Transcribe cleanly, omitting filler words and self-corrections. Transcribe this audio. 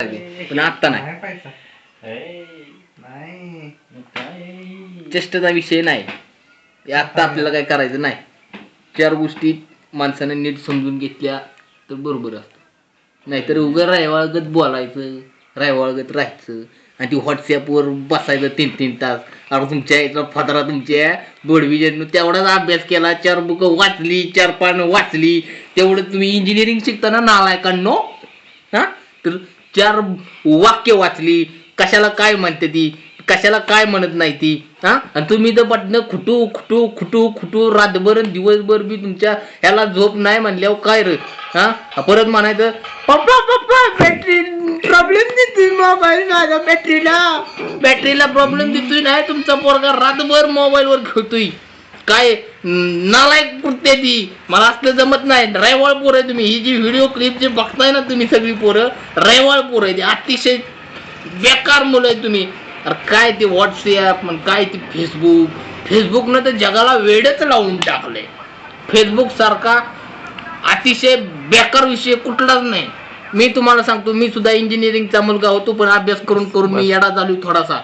पण आता नाही, पैसा नाही चेष्टेचा विषय नाही. आता आपल्याला काय करायचं नाही. 4 गोष्टी माणसाने नीट समजून घेतल्या तर बरोबर असतं. नाहीतर उगं रायवाळगत बोलायचं, रायवाळगत राहायचं आणि ती व्हॉट्सअपवर बसायचं 3-3 तास. अरे तुमच्या इथला फदरा तुमच्या बोडवीजन तेवढाच अभ्यास केला, 4 बुकं वाचली, 4 पानं वाचली, तेवढं तुम्ही इंजिनिअरिंग शिकताना नालायकांनो. हा तर 4 वाक्य वाचली, कशाला काय म्हणते ती, कशाला काय म्हणत नाही ती. हा आणि तुम्ही तर बटणं खुटू खुटू खुटू खुटू रातभर दिवसभर बी तुमच्या ह्याला झोप नाही म्हणल्यावर काय रे. हा परत म्हणायचं पप्पा पप्पा बॅटरी प्रॉब्लेम देतोय मोबाईल, माझ्या बॅटरीला प्रॉब्लेम देतोय. नाही तुमचा पोरगा रातभर मोबाईलवर खेळतोय. काय नालायक कुठते ती, मला असलं जमत नाही. रयवाळ पोरं आहे तुम्ही. ही जी व्हिडिओ क्लिप जे बघताय ना तुम्ही सगळी पोरं रयवाळ पोरं आहे. अतिशय बेकार मुलं आहे तुम्ही. अरे काय ते व्हॉट्सॲप म्हण, काय ते फेसबुकनं तर जगाला वेडच लावून टाकलंय. फेसबुक सारखा अतिशय बेकार विषय कुठलाच नाही. मी तुम्हाला सांगतो, मी सुद्धा इंजिनिअरिंगचा मुलगा होतो, पण अभ्यास करून करून मी येडा झालो थोडासा.